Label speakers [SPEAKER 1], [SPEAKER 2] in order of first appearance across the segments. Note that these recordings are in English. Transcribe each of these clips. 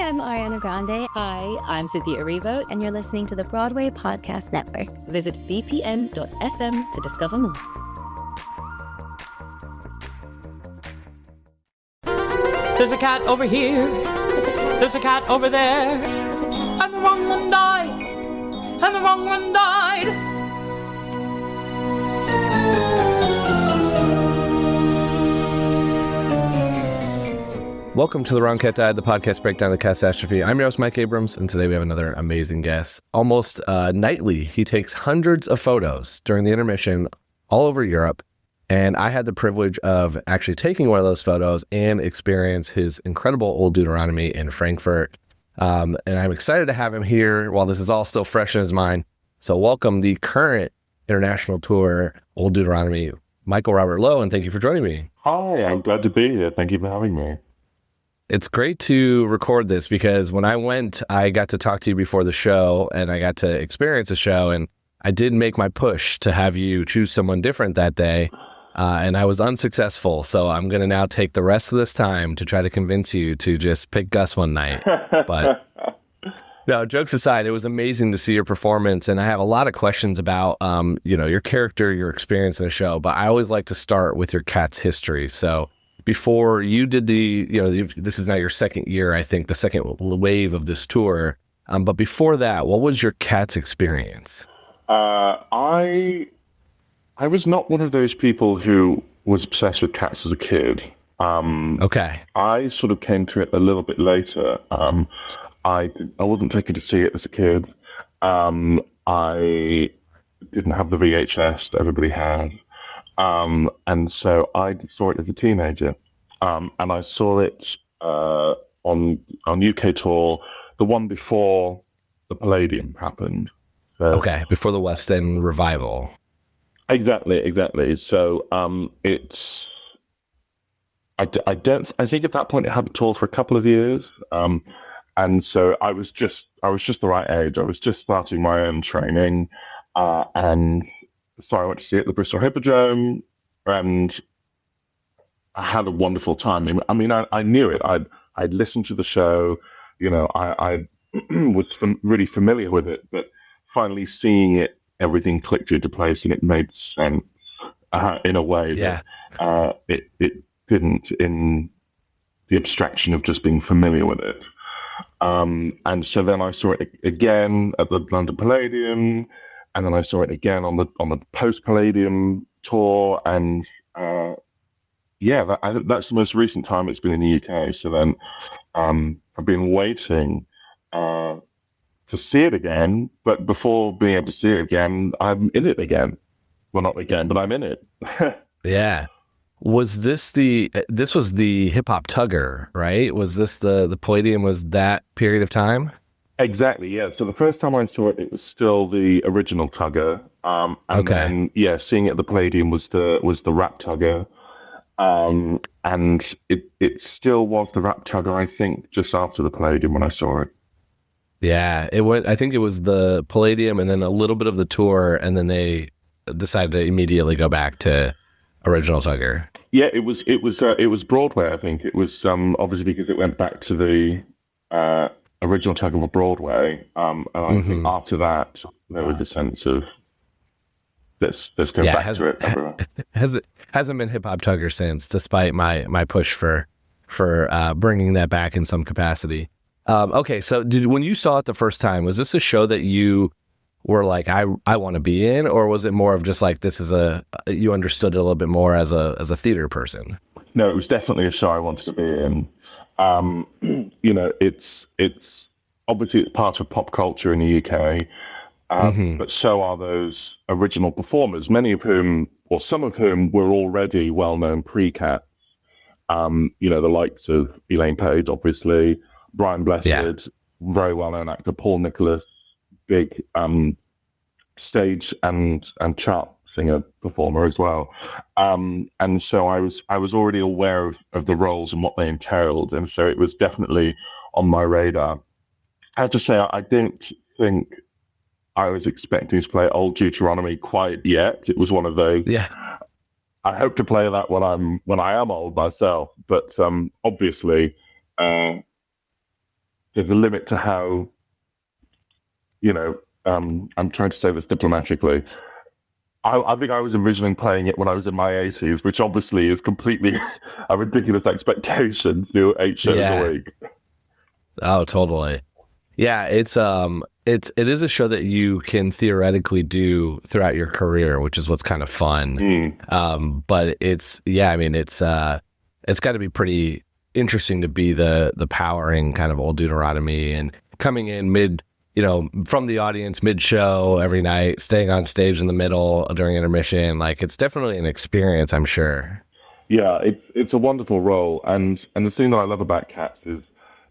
[SPEAKER 1] I'm Ariana Grande.
[SPEAKER 2] Hi, I'm Cynthia Erivo.
[SPEAKER 1] And you're listening to the Broadway Podcast Network.
[SPEAKER 2] Visit bpn.fm to discover more.
[SPEAKER 3] There's a cat over here. There's a cat over there. And the wrong one died. And the wrong one died.
[SPEAKER 4] Welcome to The Wrong Cat Died, the podcast breakdown of the catastrophe. I'm your host, Mike Abrams, and today we have another amazing guest. Almost nightly, he takes hundreds of photos during the intermission all over Europe, and I had the privilege of actually taking one of those photos and experience his incredible Old Deuteronomy in Frankfurt. And I'm excited to have him here while this is all still fresh in his mind. So welcome the current international tour, Old Deuteronomy, Michael Robert-Lowe, and thank you for joining me.
[SPEAKER 5] Hi, I'm glad to be here. Thank you for having me.
[SPEAKER 4] It's great to record this because when I went, I got to talk to you before the show and I got to experience the show, and I did make my push to have you choose someone different that day, and I was unsuccessful. So I'm going to now take the rest of this time to try to convince you to just pick Gus one night. But no, jokes aside, it was amazing to see your performance, and I have a lot of questions about, your character, your experience in the show, but I always like to start with your cat's history. So before you did this is now your second year, I think, the second wave of this tour. But before that, what was your cat's experience?
[SPEAKER 5] I was not one of those people who was obsessed with cats as a kid.
[SPEAKER 4] Okay.
[SPEAKER 5] I sort of came to it a little bit later. I wasn't taken to see it as a kid. I didn't have the VHS that everybody had. And so I saw it as a teenager, and I saw it on UK tour, the one before the Palladium happened.
[SPEAKER 4] Okay, before the West End revival.
[SPEAKER 5] Exactly. So I think at that point it hadn't toured for a couple of years, and so I was just the right age. I was just starting my own training, and so I went to see it at the Bristol Hippodrome, and I had a wonderful time. I mean, I knew it. I'd listened to the show, I was really familiar with it, but finally seeing it, everything clicked into place, and it made sense in a way that it didn't in the abstraction of just being familiar with it. And so then I saw it again at the London Palladium, and then I saw it again on the post-Palladium tour, and that's the most recent time it's been in the UK. So then I've been waiting to see it again, but before being able to see it again, I'm in it again. Well, not again, but I'm in it.
[SPEAKER 4] Yeah. Was this was the hip hop tugger, right? Was this the Palladium? Was that period of time?
[SPEAKER 5] Exactly, yeah. So the first time I saw it, it was still the original tugger. Then, seeing it at the Palladium was the rap tugger. And it still was the rap tugger, I think, just after the Palladium when I saw it.
[SPEAKER 4] Yeah, I think it was the Palladium and then a little bit of the tour, and then they decided to immediately go back to original tugger.
[SPEAKER 5] Yeah, it was Broadway, I think. It was obviously because it went back to the original tugger of Broadway, and I think after that there was a sense of let's go back to it. Hasn't
[SPEAKER 4] been hip hop tugger since, despite my push for bringing that back in some capacity. Okay, so when you saw it the first time, was this a show that you were like, I want to be in, or was it more of just like you understood it a little bit more as a theater person?
[SPEAKER 5] No, it was definitely a show I wanted to be in. It's obviously part of pop culture in the UK, but so are those original performers, many of whom, or some of whom, were already well-known pre-Cats. The likes of Elaine Page, obviously, Brian Blessed, very well-known actor, Paul Nicholas, big stage and chart singer performer as well, and so I was already aware of the roles and what they entailed, and so it was definitely on my radar. I have to say, I didn't think I was expecting to play Old Deuteronomy quite yet. It was one of those. Yeah, I hope to play that when I am old myself, but obviously, there's a limit to how, I'm trying to say this diplomatically. I think I was originally playing it when I was in my 80s, which obviously is completely a ridiculous expectation to do 8 shows a week.
[SPEAKER 4] Oh, totally. Yeah, it is a show that you can theoretically do throughout your career, which is what's kind of fun. But it's got to be pretty interesting to be the powering kind of Old Deuteronomy and coming in from the audience mid-show every night, staying on stage in the middle during intermission. Like, it's definitely an experience, I'm sure.
[SPEAKER 5] Yeah, it's a wonderful role. And the thing that I love about Cats is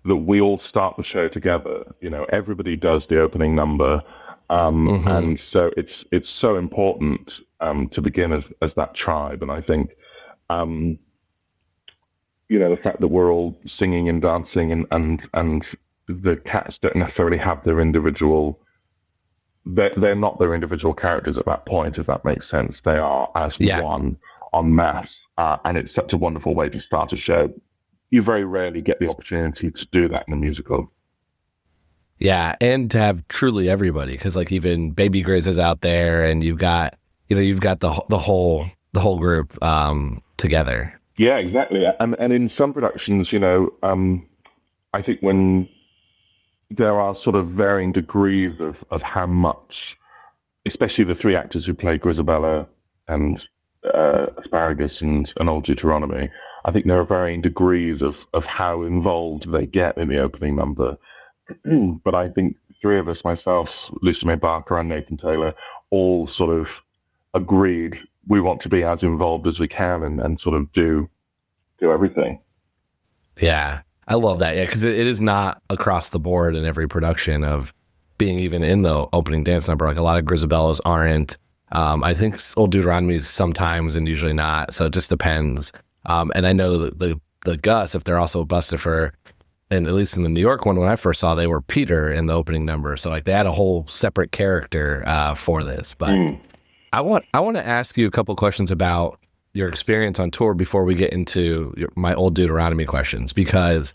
[SPEAKER 5] that we all start the show together. Everybody does the opening number. And so it's so important to begin as that tribe. And I think, the fact that we're all singing and dancing and the Cats don't necessarily have their individual, they're not their individual characters at that point, if that makes sense. They are as one en masse. And it's such a wonderful way to start a show. You very rarely get the opportunity to do that in a musical.
[SPEAKER 4] Yeah, and to have truly everybody, because like even Baby Grizz is out there, and you've got the whole group together. Yeah,
[SPEAKER 5] exactly. And in some productions, I think when there are sort of varying degrees of how much, especially the 3 actors who play Grizabella and Asparagus and Old Deuteronomy, I think there are varying degrees of how involved they get in the opening number. But I think 3 of us, myself, Lucy May Barker and Nathan Taylor, all sort of agreed we want to be as involved as we can and sort of do everything.
[SPEAKER 4] Yeah, I love that. Yeah, because it is not across the board in every production of being even in the opening dance number. Like a lot of Grizabellas aren't. I think Old Deuteronomy is sometimes and usually not. So it just depends. And I know the Gus, if they're also busted for, and at least in the New York one, when I first saw, they were Peter in the opening number. So like they had a whole separate character for this. But I want to ask you a couple questions about your experience on tour before we get into my Old Deuteronomy questions, because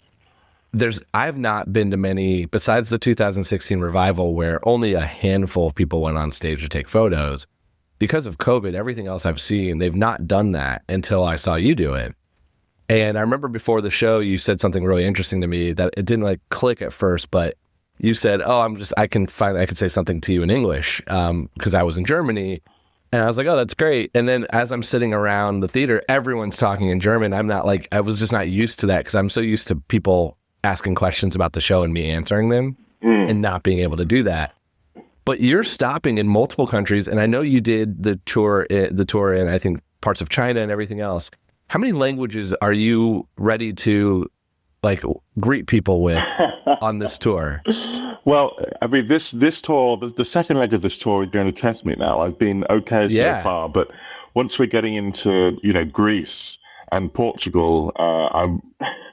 [SPEAKER 4] I've not been to many, besides the 2016 revival, where only a handful of people went on stage to take photos. Because of COVID, everything else I've seen, they've not done that until I saw you do it. And I remember before the show, you said something really interesting to me that it didn't like click at first, but you said, I could say something to you in English because I was in Germany. And I was like, oh, that's great. And then as I'm sitting around the theater, everyone's talking in German. I was just not used to that because I'm so used to people asking questions about the show and me answering them and not being able to do that. But you're stopping in multiple countries, and I know you did the tour in, I think, parts of China and everything else. How many languages are you ready to like greet people with on this tour?
[SPEAKER 5] Well, I mean, this tour, the second leg of this tour is going to test me now. I've been okay so far, but once we're getting into, Greece and Portugal, I'm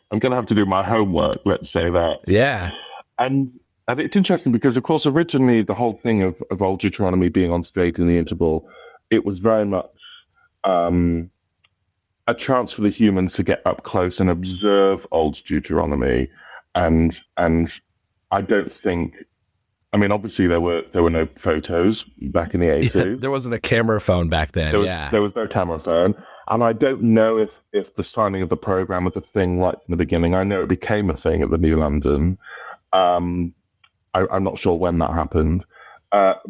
[SPEAKER 5] going to have to do my homework, let's say that.
[SPEAKER 4] Yeah.
[SPEAKER 5] And it's interesting because, of course, originally the whole thing of Old Deuteronomy being on stage in the interval, it was very much a chance for the humans to get up close and observe Old Deuteronomy. And I don't think, I mean, obviously there were no photos back in the 80s.
[SPEAKER 4] Yeah, there wasn't a camera phone back then.
[SPEAKER 5] There was no camera phone. And I don't know if the signing of the program was a thing right in the beginning. I know it became a thing at the New London. I'm not sure when that happened. But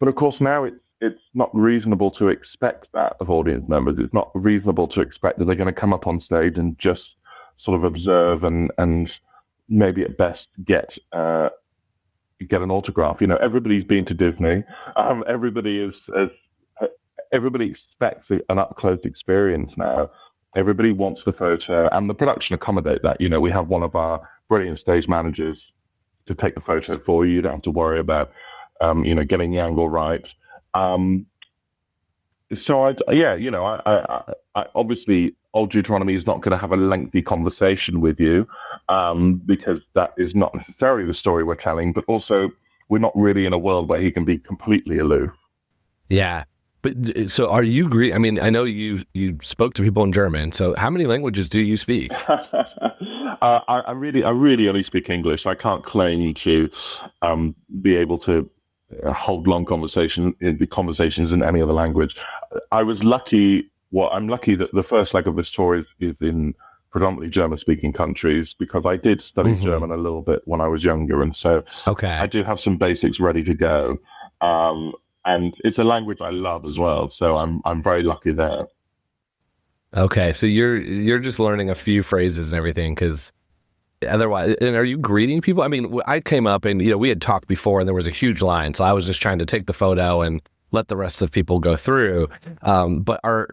[SPEAKER 5] of course now it's not reasonable to expect that of audience members. It's not reasonable to expect that they're going to come up on stage and just sort of observe and maybe at best get an autograph. Everybody's been to Disney. Everybody expects an up-close experience now. Everybody wants the photo, and the production accommodate that. We have one of our brilliant stage managers to take the photo for you. You don't have to worry about, getting the angle right. So I obviously Old Deuteronomy is not going to have a lengthy conversation with you, because that is not necessarily the story we're telling, but also we're not really in a world where he can be completely aloof.
[SPEAKER 4] Yeah. But so are you Greek? I mean, I know you spoke to people in German. So how many languages do you speak?
[SPEAKER 5] I really only speak English. I can't claim to be able to hold long conversations in any other language. I was lucky. Well, I'm lucky that the first leg of this tour is in predominantly German-speaking countries, because I did study German a little bit when I was younger, and so I do have some basics ready to go. And it's a language I love as well, so I'm very lucky there.
[SPEAKER 4] Okay, so you're just learning a few phrases and everything, because otherwise, and are you greeting people? I mean, I came up and we had talked before, and there was a huge line, so I was just trying to take the photo and let the rest of people go through. But are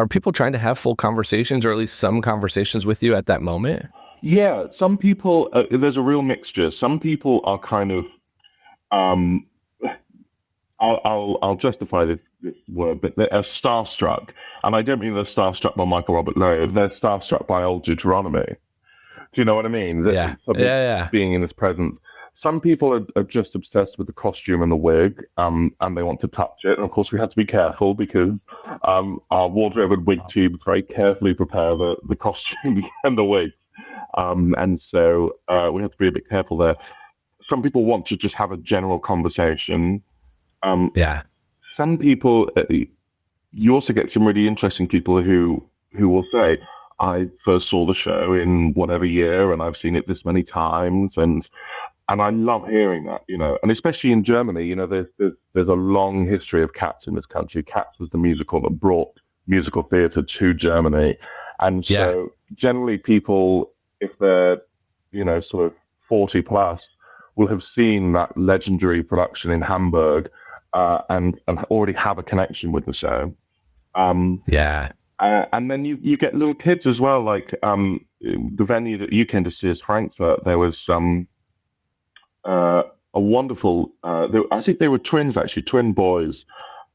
[SPEAKER 4] people trying to have full conversations, or at least some conversations with you at that moment?
[SPEAKER 5] Yeah, some people. There's a real mixture. Some people are kind of. I'll justify this word, but they're starstruck, and I don't mean they're starstruck by Michael Robert-Lowe. They're starstruck by Old Deuteronomy. Do you know what I mean?
[SPEAKER 4] Yeah.
[SPEAKER 5] Being in his presence. Some people are just obsessed with the costume and the wig, and they want to touch it. And of course, we have to be careful, because our wardrobe and wig tube very carefully prepare the costume and the wig, and so we have to be a bit careful there. Some people want to just have a general conversation. Some people, you also get some really interesting people who will say, I first saw the show in whatever year, and I've seen it this many times, and I love hearing that, and especially in Germany, there's a long history of Cats in this country. Cats was the musical that brought musical theatre to Germany, and so generally people, if they're sort of 40 plus, will have seen that legendary production in Hamburg. And already have a connection with the show. And then you get little kids as well, like the venue that you came to see is Frankfurt. There was a wonderful, I think they were twins, actually, twin boys,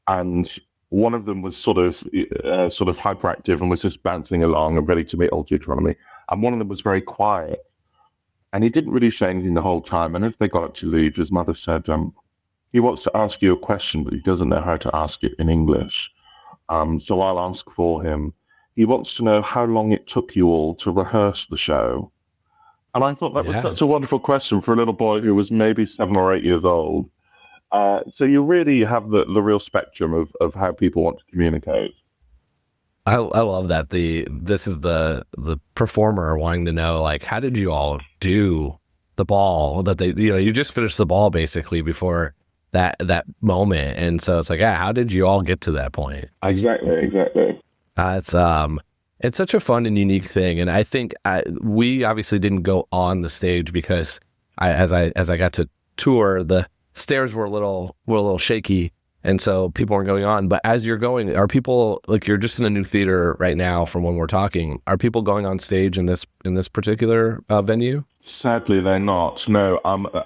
[SPEAKER 5] and one of them was sort of hyperactive and was just bouncing along and ready to meet Old Deuteronomy, and one of them was very quiet, and he didn't really say anything the whole time. And as they got up to leave, his mother said, he wants to ask you a question, but he doesn't know how to ask it in English. So I'll ask for him. He wants to know how long it took you all to rehearse the show. And I thought that was such a wonderful question for a little boy who was maybe 7 or 8 years old. So you really have the real spectrum of how people want to communicate.
[SPEAKER 4] I love that. This is the performer wanting to know, like, how did you all do the ball that you just finished the ball basically before that moment, and so it's like, how did you all get to that point?
[SPEAKER 5] Exactly.
[SPEAKER 4] It's such a fun and unique thing, and I think we obviously didn't go on the stage because as I got to tour, the stairs were a little shaky, and so people weren't going on. But as you're going, are people, like, you're just in a new theater right now from when we're talking, are people going on stage in this particular venue?
[SPEAKER 5] Sadly, they're not. No,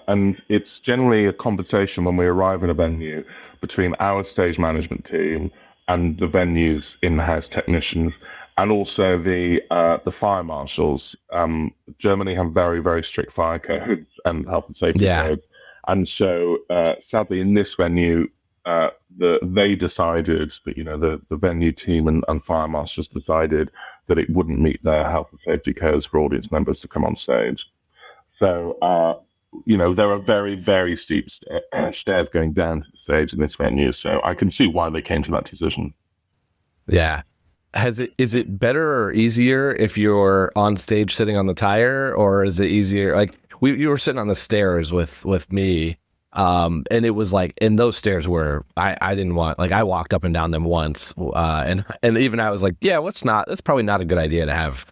[SPEAKER 5] and it's generally a conversation when we arrive in a venue between our stage management team and the venue's in-house technicians, and also the fire marshals. Germany have very, very strict fire codes and health and safety codes, and so sadly in this venue, they decided that the venue team and fire marshals decided that it wouldn't meet their health and safety codes for audience members to come on stage. So, there are very, very steep stairs going down to the stage in this venue. So I can see why they came to that decision.
[SPEAKER 4] Yeah. Is it better or easier if you're on stage sitting on the tire, or is it easier? Like you were sitting on the stairs with me, and it was like, and those stairs were, I didn't want, like, I walked up and down them once, and even I was like, that's probably not a good idea to have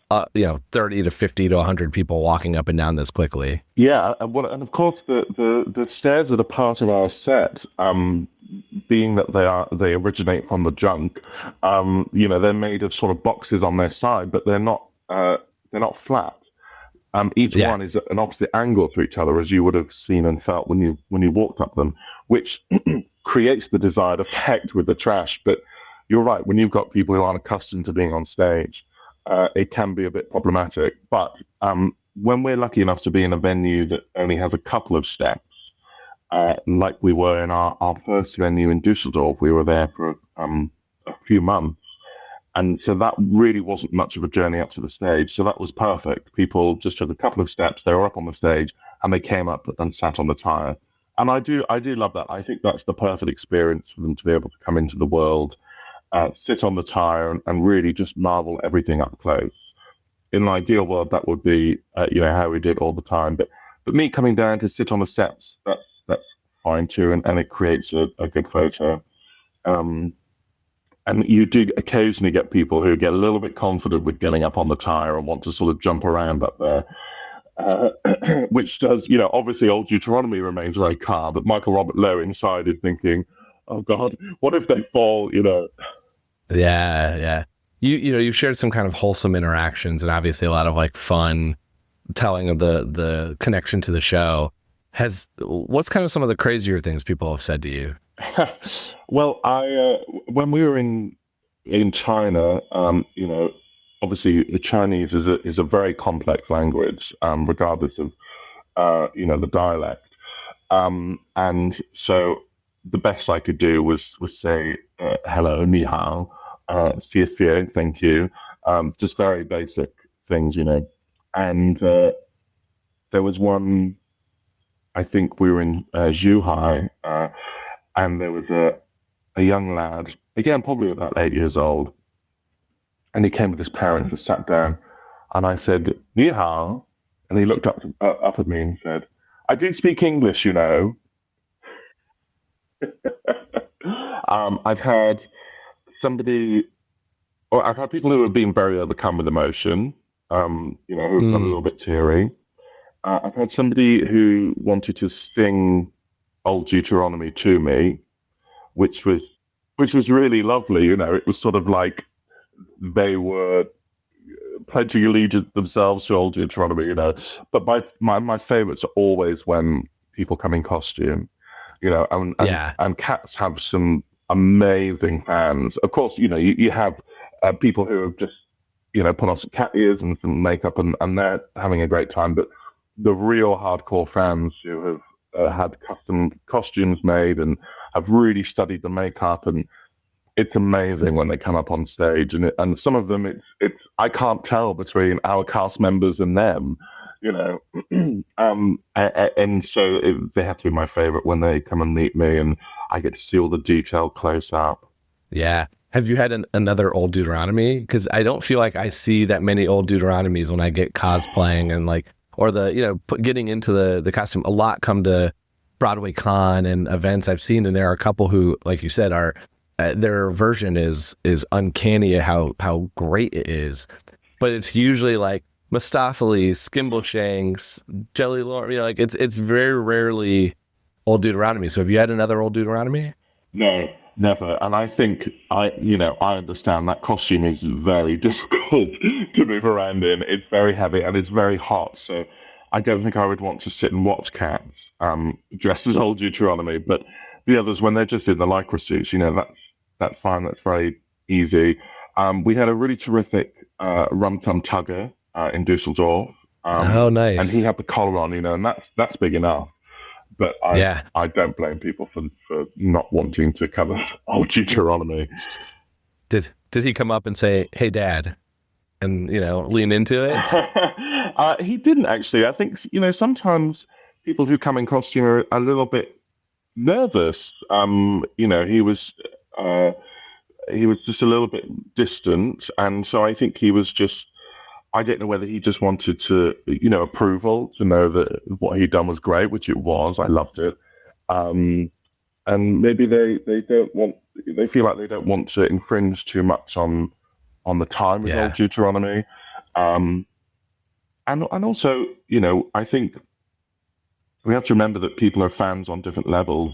[SPEAKER 4] 30 to 50 to 100 people walking up and down this quickly.
[SPEAKER 5] Yeah, and of course the stairs that are part of our set, being that they originate from the junk, they're made of sort of boxes on their side, but they're not flat. Each one is at an opposite angle to each other, as you would have seen and felt when you walked up them, which creates the desired effect with the trash. But you're right, when you've got people who aren't accustomed to being on stage, it can be a bit problematic. But when we're lucky enough to be in a venue that only has a couple of steps, like we were in our first venue in Dusseldorf, we were there for a few months, And so that really wasn't much of a journey up to the stage. So that was perfect. People just took a couple of steps, they were up on the stage, and they came up and sat on the tire. And I do love that. I think that's the perfect experience for them to be able to come into the world, sit on the tire, and really just marvel everything up close. In an ideal world, that would be how we did all the time. But me coming down to sit on the steps, that's fine too, and it creates a good photo. And you do occasionally get people who get a little bit confident with getting up on the tire and want to sort of jump around up there, which does, obviously Old Deuteronomy remains very calm, but Michael Robert-Lowe inside is thinking, oh God, what if they fall,
[SPEAKER 4] Yeah. You've shared some kind of wholesome interactions and obviously a lot of like fun telling of the connection to the show. What's kind of some of the crazier things people have said to you?
[SPEAKER 5] Well, when we were in China, obviously the Chinese is a very complex language, regardless of the dialect, and so the best I could do was say hello, ni hao, xie xie, thank you, just very basic things, and there was one. I think we were in Zhuhai, and there was a young lad, again, probably about 8 years old, and he came with his parents and sat down, and I said, ni hao, and he looked up at me and said, I do speak English, I've had people who have been very overcome with emotion, who've got a little bit teary. I've had somebody who wanted to sing Old Deuteronomy to me, which was really lovely. It was sort of like they were pledging allegiance themselves to Old Deuteronomy. But my favorites are always when people come in costume. And cats have some amazing fans. Of course, you have people who have just put on some cat ears and some makeup, and they're having a great time, but the real hardcore fans who have had custom costumes made and have really studied the makeup, and it's amazing when they come up on stage. And some of them, it's I can't tell between our cast members and them, and so they have to be my favorite when they come and meet me, and I get to see all the detail close up.
[SPEAKER 4] Yeah. Have you had another Old Deuteronomy? Because I don't feel like I see that many Old Deuteronomies when I get cosplaying and or getting into the costume. A lot come to Broadway Con and events I've seen, and there are a couple who, like you said, are their version is uncanny at how great it is. But it's usually like Mustafali, Skimble Shanks, Jelly Lord. It's very rarely Old Deuteronomy. So have you had another Old Deuteronomy?
[SPEAKER 5] No, never. And I think I understand that costume is very difficult to move around in. It's very heavy and it's very hot. So I don't think I would want to sit and watch cats dressed as Old Deuteronomy. But the others, when they're just in the lycra suits, that's fine. That's very easy. We had a really terrific Rum Tum Tugger in Dusseldorf.
[SPEAKER 4] Oh, nice.
[SPEAKER 5] And he had the collar on, and that's big enough. But I don't blame people for not wanting to cover Old Deuteronomy.
[SPEAKER 4] Did he come up and say, "Hey, Dad," and lean into it?
[SPEAKER 5] He didn't actually. I think sometimes people who come in costume are a little bit nervous. He was just a little bit distant, and so I think he was just. I don't know whether he just wanted to, approval, to know that what he'd done was great, which it was. I loved it. And maybe they feel like they don't want to infringe too much on the time with Old Deuteronomy. And also, I think we have to remember that people are fans on different levels.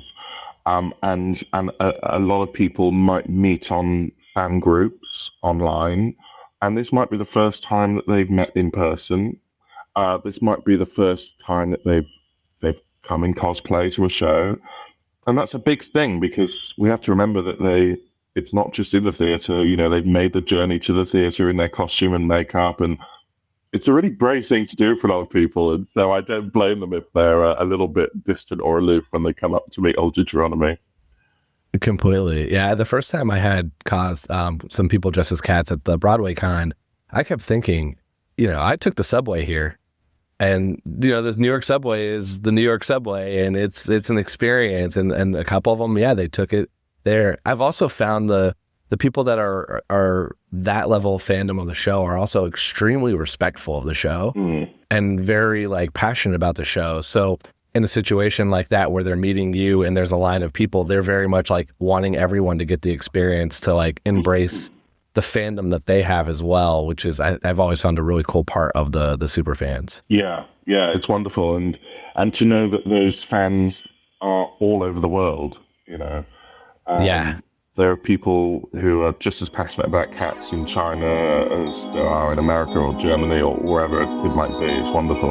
[SPEAKER 5] And a lot of people might meet on fan groups online. And this might be the first time that they've met in person. This might be the first time that they've come in cosplay to a show. And that's a big thing because we have to remember that it's not just in the theatre, they've made the journey to the theatre in their costume and makeup. And it's a really brave thing to do for a lot of people. And so I don't blame them if they're a little bit distant or aloof when they come up to meet Old Deuteronomy.
[SPEAKER 4] Completely. Yeah. The first time I had some people dressed as cats at the Broadway con, I kept thinking, I took the subway here. And, the New York subway is the New York subway, and it's an experience. And a couple of them, they took it there. I've also found the people that are that level of fandom of the show are also extremely respectful of the show and very passionate about the show. So in a situation like that where they're meeting you and there's a line of people, they're very much wanting everyone to get the experience to embrace the fandom that they have as well, which is I've always found a really cool part of the super fans.
[SPEAKER 5] Yeah, it's wonderful, and to know that those fans are all over the world. There are people who are just as passionate about cats in China as there are in America or Germany or wherever it might be. It's wonderful.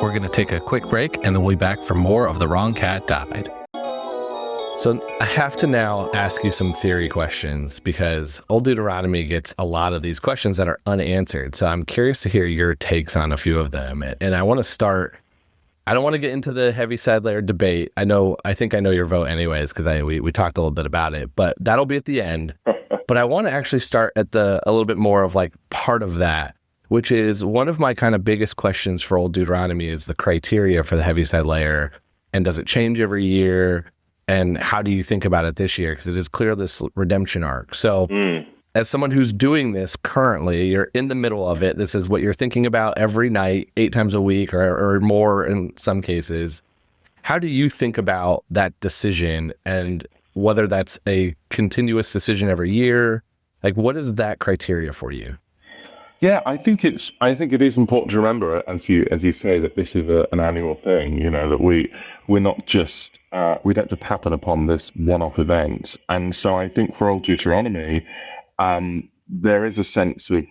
[SPEAKER 4] We're going to take a quick break, and then we'll be back for more of The Wrong Cat Died. So I have to now ask you some theory questions because Old Deuteronomy gets a lot of these questions that are unanswered. So I'm curious to hear your takes on a few of them. And I want to start, I don't want to get into the Heaviside Layer debate. I think I know your vote anyways because we talked a little bit about it, but that'll be at the end. But I want to actually start at a little bit more of part of that, which is one of my kind of biggest questions for Old Deuteronomy is the criteria for the Heaviside Layer. And does it change every year? And how do you think about it this year? Because it is clear this redemption arc. So as someone who's doing this currently, you're in the middle of it. This is what you're thinking about every night, 8 times a week or more in some cases. How do you think about that decision and whether that's a continuous decision every year? What is that criteria for you?
[SPEAKER 5] Yeah, I think it is important to remember, as you say, that this is an annual thing. That we're not just we don't just happen upon this one-off event. And so I think for Old Deuteronomy, there is a sense of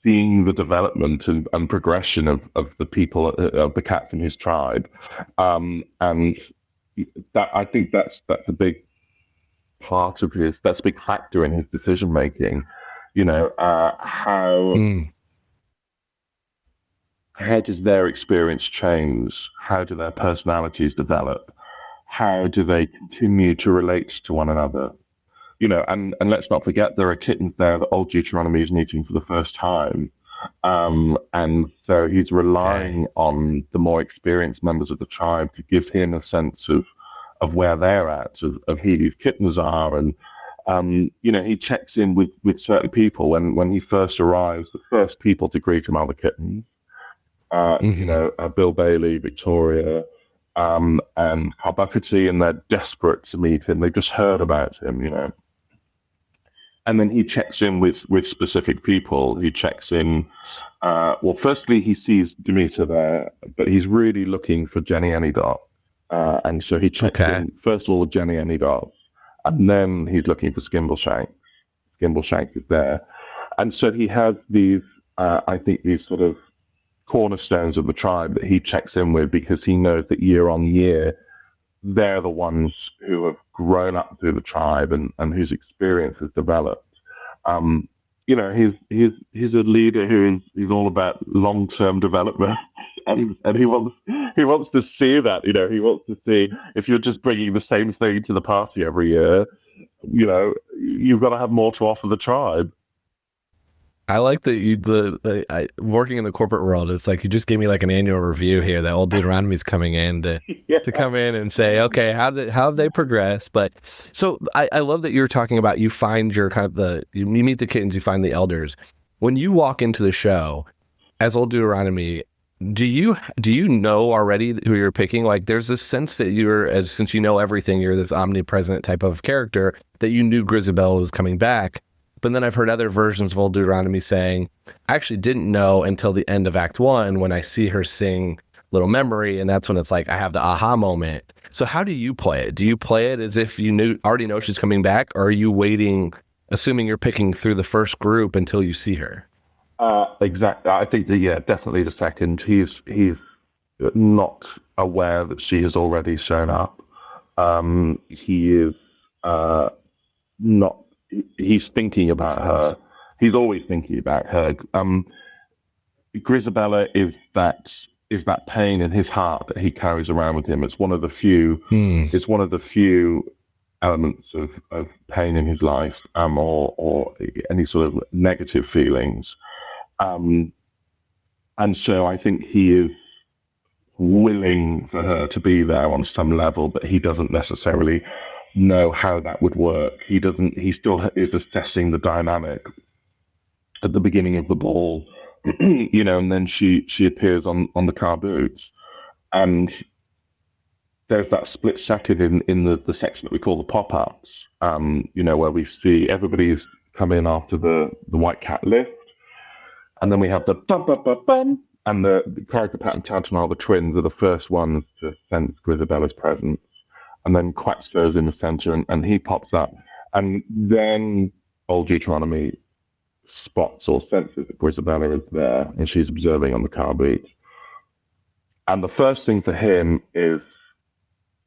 [SPEAKER 5] seeing the development and progression of the people of the cats in his tribe, and that I think that's a big part of that's a big factor in his decision making. How does their experience change? How do their personalities develop? How do they continue to relate to one another? And let's not forget there are kittens there that Old Deuteronomy is meeting for the first time. And so he's relying on the more experienced members of the tribe to give him a sense of where they're at, of who these kittens are. And he checks in with certain people when he first arrives. The first people to greet him are the kittens. Bill Bailey, Victoria, and Harbukati, and they're desperate to meet him. They've just heard about him, And then he checks in with specific people. He checks in. Firstly, he sees Demeter there, but he's really looking for Jenny Anydot. And so he checks in, first of all, with Jenny Anydot. And then he's looking for Skimbleshank. Skimbleshank is there. And so he has these, I think, these sort of cornerstones of the tribe that he checks in with because he knows that year on year, they're the ones who have grown up through the tribe and whose experience has developed. He's a leader who is all about long-term development. And he wants to see that, he wants to see if you're just bringing the same thing to the party every year, you've got to have more to offer the tribe.
[SPEAKER 4] I like that working in the corporate world, it's you just gave me an annual review here that Old Deuteronomy's coming in to come in and say, okay, how have they progressed? But so I love that you're talking about you find your you meet the kittens, you find the elders. When you walk into the show as Old Deuteronomy, do you know already who you're picking? There's this sense that since you know everything, you're this omnipresent type of character that you knew Grisabella was coming back. But then I've heard other versions of Old Deuteronomy saying, I actually didn't know until the end of Act 1 when I see her sing Little Memory, and that's when it's I have the aha moment. So how do you play it? Do you play it as if you already know she's coming back, or are you waiting, assuming you're picking through the first group until you see her?
[SPEAKER 5] Exactly. I think definitely the second. He's not aware that she has already shown up. He is not. He's thinking about her. He's always thinking about her. Grisabella is that pain in his heart that he carries around with him. It's one of the few. It's one of the few elements of pain in his life, or any sort of negative feelings. And so I think he is willing for her to be there on some level, but he doesn't necessarily know how that would work. He still is assessing the dynamic at the beginning of the ball, and then she appears on the car boots. And there's that split second in the section that we call the pop-ups, where we see everybody's come in after the white cat lift. And then we have the bum, and the character Pat and Tantamar, the twins, are the first ones to sense Grisabella's presence. And then Quax goes in the center, and he pops up. And then Old Deuteronomy spots or senses that Grisabella is there, and she's observing on the car beat. And the first thing for him is,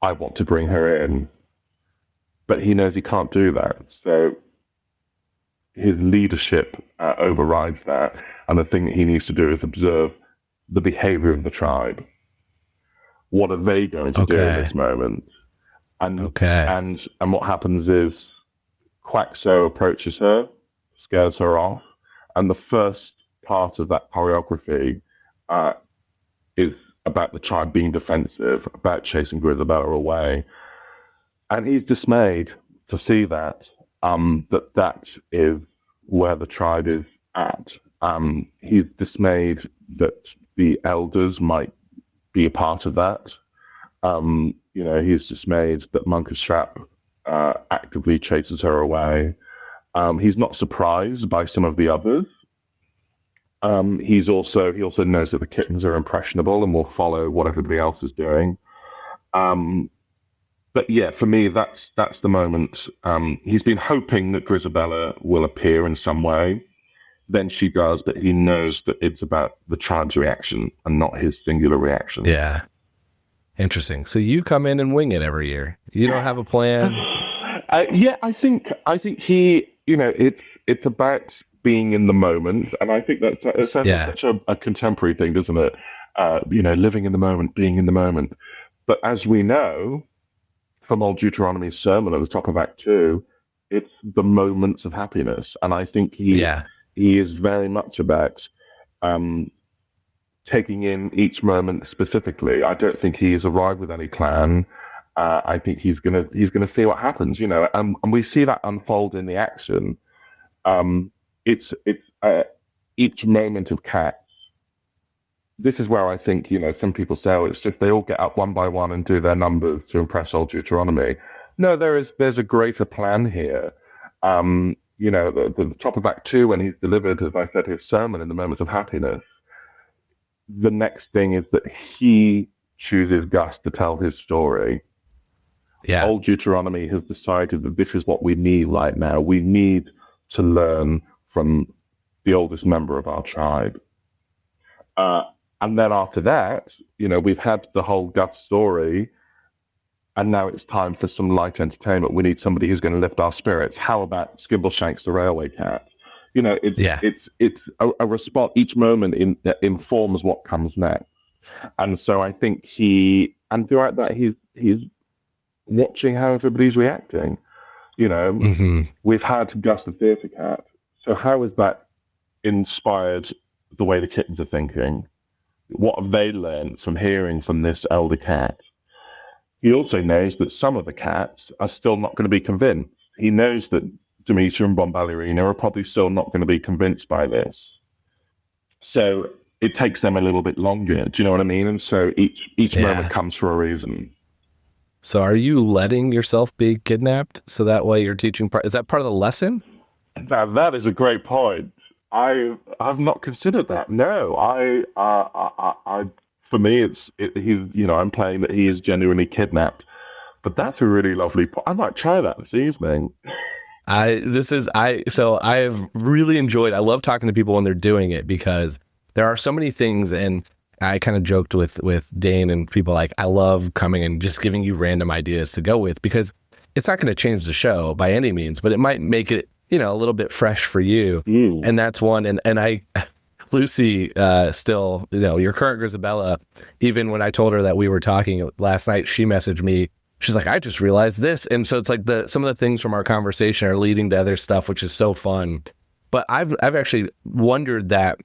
[SPEAKER 5] I want to bring her in. But he knows he can't do that. So his leadership overrides that. And the thing that he needs to do is observe the behavior of the tribe. What are they going to do in this moment? And what happens is Quaxo approaches her, scares her off, and the first part of that choreography is about the tribe being defensive, about chasing Grisabella away. And he's dismayed to see that is where the tribe is at. He's dismayed that the elders might be a part of that. He's dismayed that Munkerstrap actively chases her away. He's not surprised by some of the others. He also knows that the kittens are impressionable and will follow what everybody else is doing. But yeah, for me, that's the moment. He's been hoping that Grisabella will appear in some way. Then she does, but he knows that it's about the tribe's reaction and not his singular reaction.
[SPEAKER 4] Yeah. Interesting. So you come in and wing it every year. You don't have a plan?
[SPEAKER 5] I think he, it's about being in the moment. And I think that's such a contemporary thing, doesn't it? Living in the moment, being in the moment. But as we know from Old Deuteronomy's sermon at the top of Act 2, it's the moments of happiness. And I think he is very much about taking in each moment specifically. I don't think he has arrived with any plan. I think he's gonna see what happens, and we see that unfold in the action. It's each moment of Cats. This is where I think, some people say, it's just they all get up one by one and do their numbers to impress Old Deuteronomy. No, there's a greater plan here. The top of Act 2, when he's delivered, as I said, his sermon in the moments of happiness, the next thing is that he chooses Gus to tell his story. Yeah. Old Deuteronomy has decided that this is what we need right now. We need to learn from the oldest member of our tribe. And then after that, we've had the whole Gus story, and now it's time for some light entertainment. We need somebody who's going to lift our spirits. How about Skimbleshanks the Railway Cat? It's a response. Each moment that informs what comes next. And so I think throughout that, he's watching how everybody's reacting. We've had Gus the Theatre Cat. So how has that inspired the way the kittens are thinking? What have they learned from hearing from this elder cat? He also knows that some of the cats are still not going to be convinced. He knows that Demeter and Bombalurina are probably still not going to be convinced by this. So it takes them a little bit longer. Do you know what I mean? And so each moment comes for a reason.
[SPEAKER 4] So are you letting yourself be kidnapped so that way you're teaching is that part of the lesson?
[SPEAKER 5] Now, that is a great point. I've not considered that. No, I for me, I'm playing that he is genuinely kidnapped. But that's a really lovely point. I might try that this evening.
[SPEAKER 4] I have really enjoyed, I love talking to people when they're doing it because there are so many things, and I kind of joked with Dane and people like, I love coming and just giving you random ideas to go with because it's not going to change the show by any means, but it might make it, a little bit fresh for you. And that's one. And Lucy, still, your current Grisabella, even when I told her that we were talking last night, she messaged me she's like, I just realized this. And so it's like some of the things from our conversation are leading to other stuff, which is so fun. But I've actually wondered that,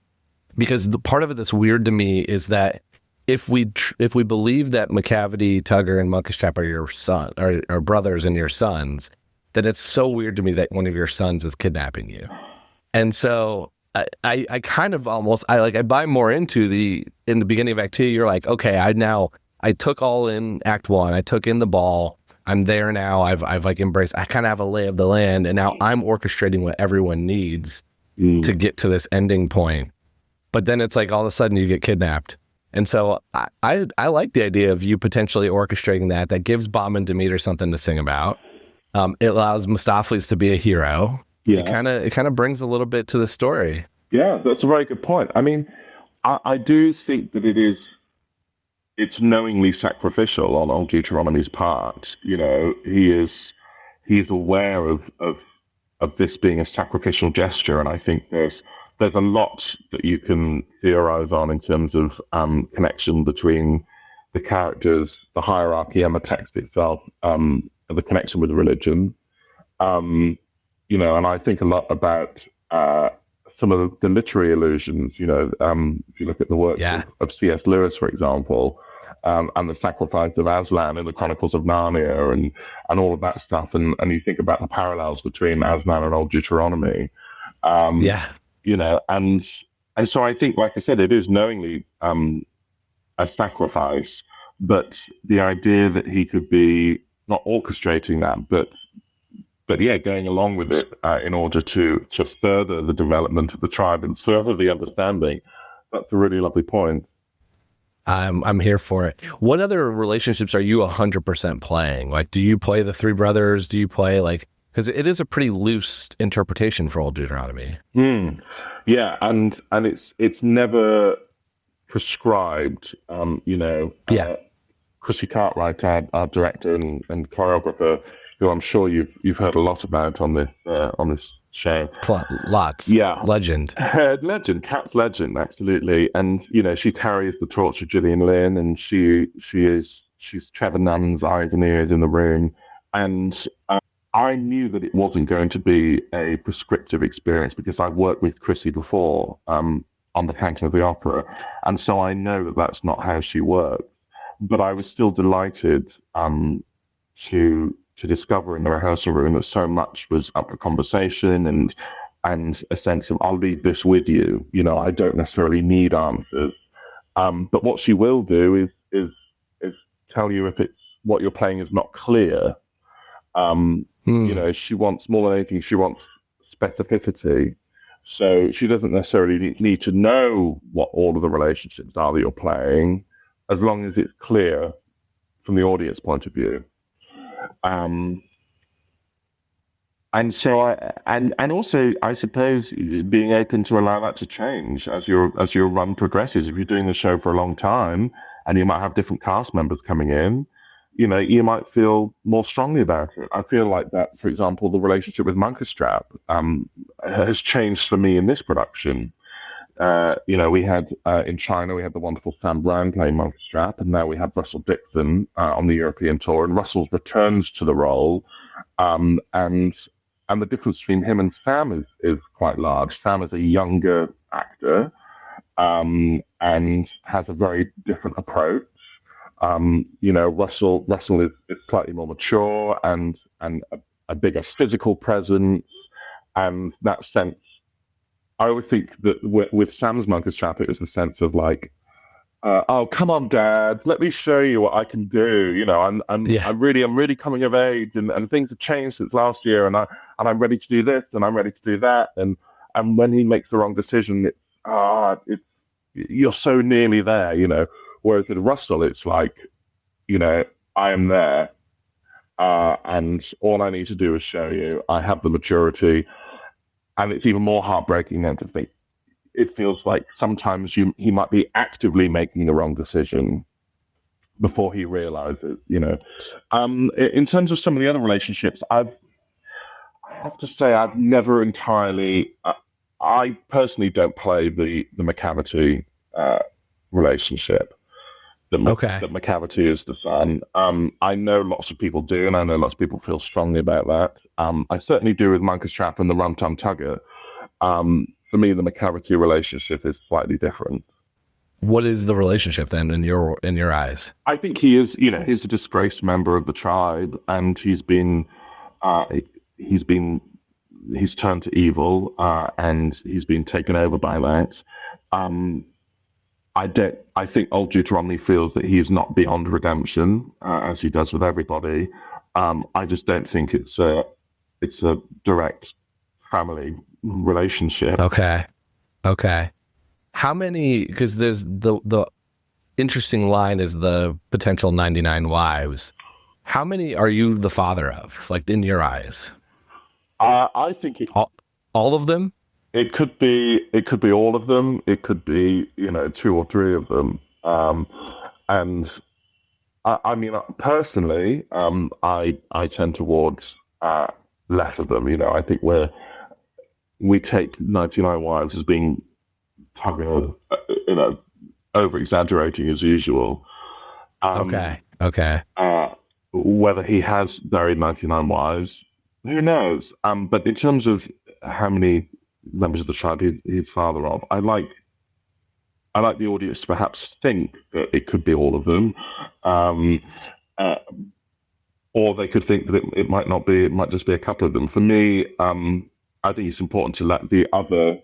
[SPEAKER 4] because the part of it that's weird to me is that if we believe that McCavity, Tugger, and Monkish Trap are your son, or brothers and your sons, that it's so weird to me that one of your sons is kidnapping you. And so I kind of almost I buy more into in the beginning of Act 2. You're like, okay, I took all in Act 1. I took in the ball. I'm there now. I've like embraced. I kind of have a lay of the land, and now I'm orchestrating what everyone needs to get to this ending point. But then it's like all of a sudden you get kidnapped. And so I like the idea of you potentially orchestrating that. That gives Bomb and Demeter something to sing about. It allows Mistopheles to be a hero.
[SPEAKER 5] Yeah.
[SPEAKER 4] It kind of brings a little bit to the story.
[SPEAKER 5] Yeah, that's a very good point. I mean, I do think that it's knowingly sacrificial on Old Deuteronomy's part. You know, he's aware of this being a sacrificial gesture, and I think there's a lot that you can theorize on in terms of connection between the characters, the hierarchy, and the text itself, the connection with religion. You know, and I think a lot about some of the literary allusions. You know, if you look at the works of C.S. Lewis, for example, and the sacrifice of Aslan in the Chronicles of Narnia, and all of that stuff, and you think about the parallels between Aslan and Old Deuteronomy. You know, and so I think, like I said, it is knowingly a sacrifice, but the idea that he could be not orchestrating that, but going along with it in order to further the development of the tribe and further the understanding, that's a really lovely point.
[SPEAKER 4] I'm here for it. What other relationships are you 100% playing? Like, do you play the three brothers? Do you play because it is a pretty loose interpretation for Old Deuteronomy.
[SPEAKER 5] Yeah, and it's never prescribed. You know, Chrissie Cartwright, our director and choreographer, who I'm sure you've heard a lot about on this show.
[SPEAKER 4] Lots.
[SPEAKER 5] Yeah.
[SPEAKER 4] Legend,
[SPEAKER 5] Cat's legend, absolutely. And you know, she carries the torch of Gillian Lynn, and she's Trevor Nunn's eyes and ears in the room, and I knew that it wasn't going to be a prescriptive experience because I've worked with Chrissie before on the Phantom of the Opera, and so I know that that's not how she works. But I was still delighted to discover in the rehearsal room that so much was up for conversation and a sense of, I'll leave this with you. You know, I don't necessarily need answers. But what she will do is tell you if what you're playing is not clear. You know, she wants more than anything, she wants specificity. So she doesn't necessarily need to know what all of the relationships are that you're playing, as long as it's clear from the audience point of view. And so and also I suppose being open to allow that to change as your run progresses. If you're doing the show for a long time and you might have different cast members coming in, you know, you might feel more strongly about it. I feel like that, for example, the relationship with Monkish Trap has changed for me in this production. You know, we had in China, we had the wonderful Sam Brown playing Monkish Trap, and now we have Russell Dixon on the European tour, and Russell returns to the role, and the difference between him and Sam is quite large. Sam is a younger actor, and has a very different approach. You know, Russell is slightly more mature and a bigger physical presence, and that sense. I would think that with Sam's Monkish Trap, it was a sense of like, oh, come on, Dad, let me show you what I can do. You know, I'm really coming of age, and things have changed since last year, and I'm ready to do this, and I'm ready to do that, and when he makes the wrong decision, you're so nearly there, you know. Whereas with Russell, it's like, you know, I am there, and all I need to do is show you I have the maturity. And it's even more heartbreaking than to think. It feels like sometimes he might be actively making the wrong decision before he realizes, you know. In terms of some of the other relationships, I have to say I've never entirely. I personally don't play the McCavity relationship
[SPEAKER 4] Okay.
[SPEAKER 5] McCavity is the son. I know lots of people do, and I know lots of people feel strongly about that. I certainly do with Monk's Trap and the Rum-Tum Tugger. For me, the McCavity relationship is slightly different.
[SPEAKER 4] What is the relationship then in your eyes?
[SPEAKER 5] I think he is, he's a disgraced member of the tribe, and he's turned to evil, and he's been taken over by that. I think Old Deuteronomy feels that he is not beyond redemption, as he does with everybody. I just don't think it's a direct family relationship.
[SPEAKER 4] Okay. How many? Because there's the interesting line is the potential 99 wives. How many are you the father of? Like in your eyes?
[SPEAKER 5] I think
[SPEAKER 4] all of them.
[SPEAKER 5] It could be all of them. It could be 2 or 3 of them. And I mean, personally, I tend towards less of them. I think we take 99 wives as being over exaggerating as usual.
[SPEAKER 4] Okay.
[SPEAKER 5] Whether he has married 99 wives, who knows? But in terms of how many members of the tribe he's father of, I like the audience to perhaps think that it could be all of them, or they could think that it might not be. It might just be a couple of them. For me, I think it's important to let the other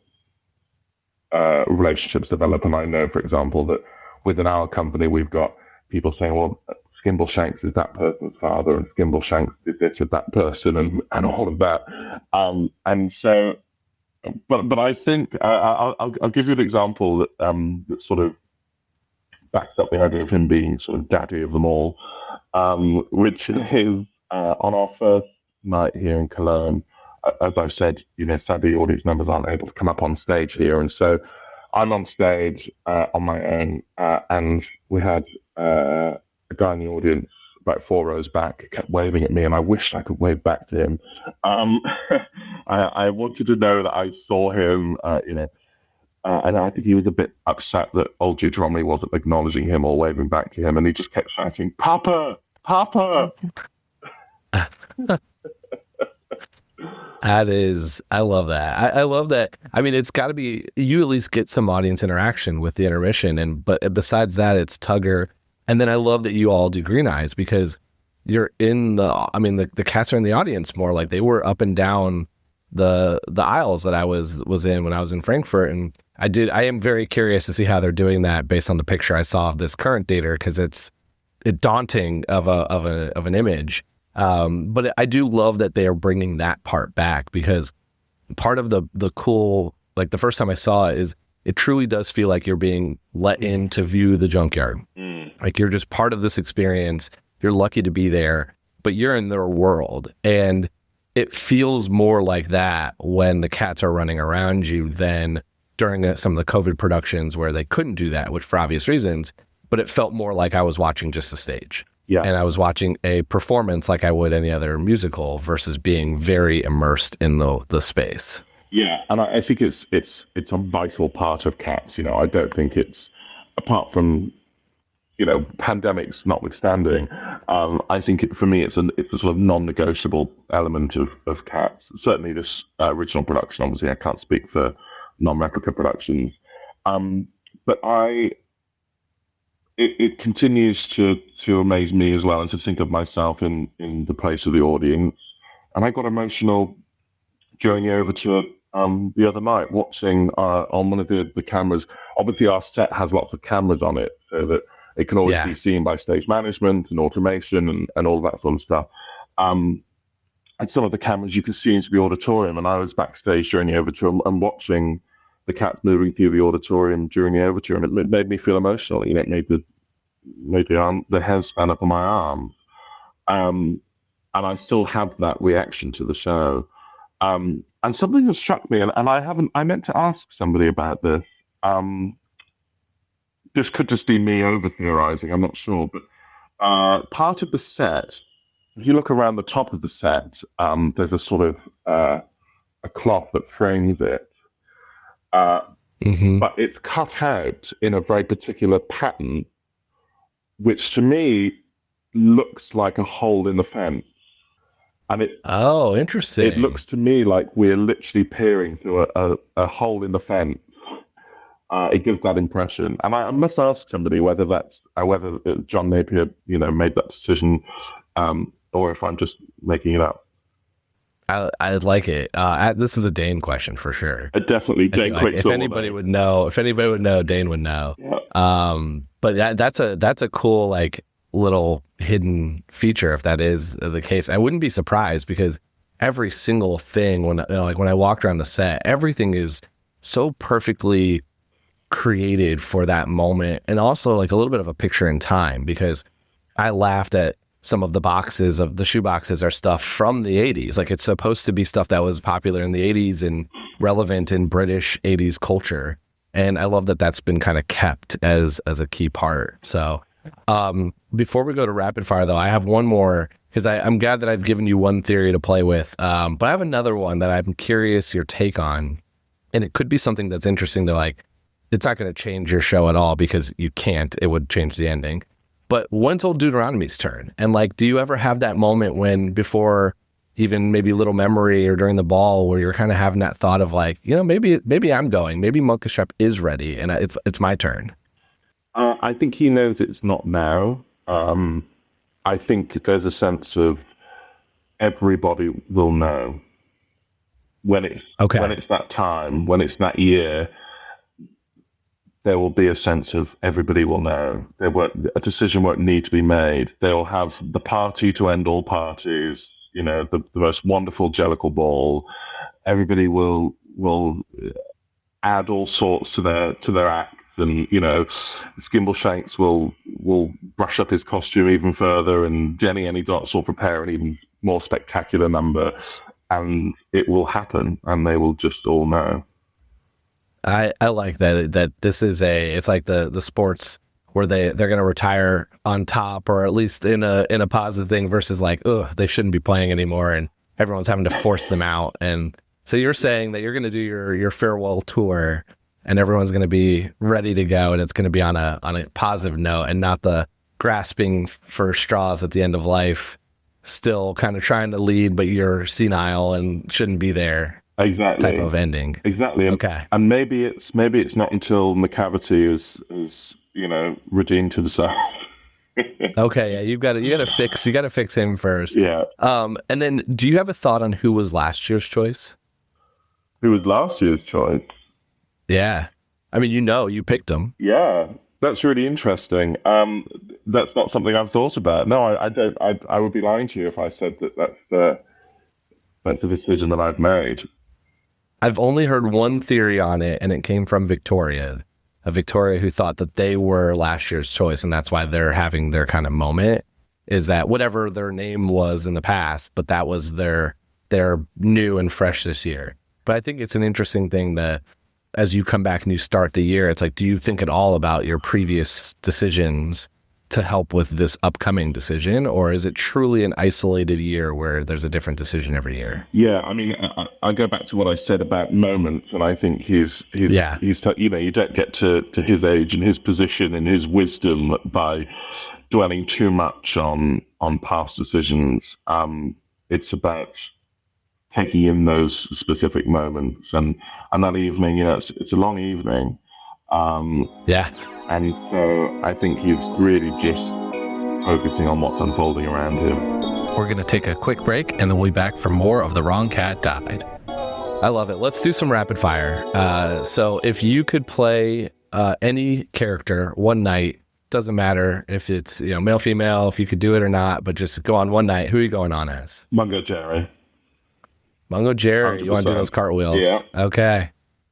[SPEAKER 5] relationships develop. And I know, for example, that within our company, we've got people saying, well, Skimbleshanks is that person's father, and Skimbleshanks is this with that person, and all of that. And so, but I think I'll give you an example that sort of backs up the idea of him being sort of daddy of them all, which is on our first night here in Cologne. As I said, sadly, audience members aren't able to come up on stage here, and so I'm on stage on my own, and we had a guy in the audience about 4 rows back kept waving at me, and I wished I could wave back to him. I want you to know that I saw him, and I think he was a bit upset that Old Deuteronomy wasn't acknowledging him or waving back to him, and he just kept shouting, "Papa, Papa!"
[SPEAKER 4] I love that. I love that. I mean, it's got to be, you at least get some audience interaction with the intermission, but besides that, it's Tugger. And then I love that you all do Green Eyes, because you're in the cats are in the audience more. Like they were up and down the aisles that I was in when I was in Frankfurt. And I am very curious to see how they're doing that based on the picture I saw of this current dater, because it's daunting of an image. But I do love that they are bringing that part back, because part of the cool, like the first time I saw it, is it truly does feel like you're being let in to view the junkyard. Like you're just part of this experience. You're lucky to be there, but you're in their world. And it feels more like that when the cats are running around you than during some of the COVID productions where they couldn't do that, which for obvious reasons, but it felt more like I was watching just a stage.
[SPEAKER 5] Yeah.
[SPEAKER 4] And I was watching a performance like I would any other musical, versus being very immersed in the space.
[SPEAKER 5] Yeah, and I think it's a vital part of Cats. I don't think it's, apart from pandemics notwithstanding, I think for me it's a sort of non-negotiable element of Cats. Certainly this original production. Obviously, I can't speak for non-replica productions, but It continues to amaze me as well, and to think of myself in the place of the audience. And I got emotional during the overture the other night, watching on one of the cameras. Obviously, our set has lots of cameras on it, so that it can always be seen by stage management and automation and all that sort of stuff. And some of the cameras you can see into the auditorium, and I was backstage during the overture and watching the cats moving through the auditorium during the overture, and it made me feel emotional. It made the hair stand up on my arm. And I still have that reaction to the show. And something that struck me, and I meant to ask somebody about this. This could just be me over-theorizing, I'm not sure, but part of the set, if you look around the top of the set, there's a sort of a cloth that frames it. But it's cut out in a very particular pattern which to me looks like a hole in the fence. And
[SPEAKER 4] interesting.
[SPEAKER 5] It looks to me like we're literally peering through a hole in the fence. It gives that impression. And I must ask somebody whether John Napier, made that decision, or if I'm just making it up.
[SPEAKER 4] I like it. This is a Dane question for sure.
[SPEAKER 5] Definitely Dane Quicksilver.
[SPEAKER 4] If anybody would know, Dane would know.
[SPEAKER 5] Yeah.
[SPEAKER 4] But that's a cool little hidden feature if that is the case. I wouldn't be surprised because every single thing when I walked around the set, everything is so perfectly created for that moment, and also a little bit of a picture in time, because I laughed at some of the shoe boxes are stuff from the 80s. It's supposed to be stuff that was popular in the 80s and relevant in British 80s culture. And I love that that's been kind of kept as a key part. So before we go to rapid fire though, I have one more, because I'm glad that I've given you one theory to play with. But I have another one that I'm curious your take on. And it could be something that's interesting to it's not going to change your show at all because you can't, it would change the ending. But when's Old Deuteronomy's turn? And do you ever have that moment when, before even maybe Little Memory or during the ball, where you're kind of having that thought of maybe I'm going, maybe Munkashep is ready and it's my turn?
[SPEAKER 5] I think he knows it's not now. I think there's a sense of everybody will know when it's that time, when it's that year. There will be a sense of everybody will know. A decision won't need to be made. They'll have the party to end all parties. The most wonderful Jellicle ball. Everybody will add all sorts to their act, and Skimbleshanks will brush up his costume even further, and Jenny Any Dots will prepare an even more spectacular number, and it will happen, and they will just all know.
[SPEAKER 4] I like that this is it's like the sports where they're going to retire on top, or at least in a positive thing, versus they shouldn't be playing anymore and everyone's having to force them out. And so you're saying that you're going to do your farewell tour and everyone's going to be ready to go, and it's going to be on a positive note and not the grasping for straws at the end of life, still kind of trying to lead, but you're senile and shouldn't be there.
[SPEAKER 5] Exactly.
[SPEAKER 4] Type of ending.
[SPEAKER 5] Exactly.
[SPEAKER 4] Okay.
[SPEAKER 5] And maybe it's not until McCavity is redeemed to the south.
[SPEAKER 4] Okay, yeah, you got to fix him first.
[SPEAKER 5] Yeah.
[SPEAKER 4] And then do you have a thought on who was last year's choice?
[SPEAKER 5] Who was last year's choice?
[SPEAKER 4] Yeah. I mean, you picked him.
[SPEAKER 5] Yeah. That's really interesting. That's not something I've thought about. No, I don't. I would be lying to you if I said that's the decision that I've made.
[SPEAKER 4] I've only heard one theory on it, and it came from Victoria who thought that they were last year's choice, and that's why they're having their kind of moment, is that whatever their name was in the past, but that was their new and fresh this year. But I think it's an interesting thing that as you come back and you start the year, it's do you think at all about your previous decisions to help with this upcoming decision, or is it truly an isolated year where there's a different decision every year?
[SPEAKER 5] Yeah, I mean, I go back to what I said about moments, and I think he's you don't get to his age and his position and his wisdom by dwelling too much on past decisions. It's about taking in those specific moments, and that evening, it's a long evening.
[SPEAKER 4] Yeah.
[SPEAKER 5] And so I think he's really just focusing on what's unfolding around him.
[SPEAKER 4] We're going to take a quick break, and then we'll be back for more of The Wrong Cat Died. I love it. Let's do some rapid fire. So if you could play any character one night, doesn't matter if it's male, female, if you could do it or not, but just go on one night, who are you going on as?
[SPEAKER 5] Mungo Jerry.
[SPEAKER 4] Mungo Jerry.
[SPEAKER 5] 100%.
[SPEAKER 4] You want to do those cartwheels?
[SPEAKER 5] Yeah.
[SPEAKER 4] Okay.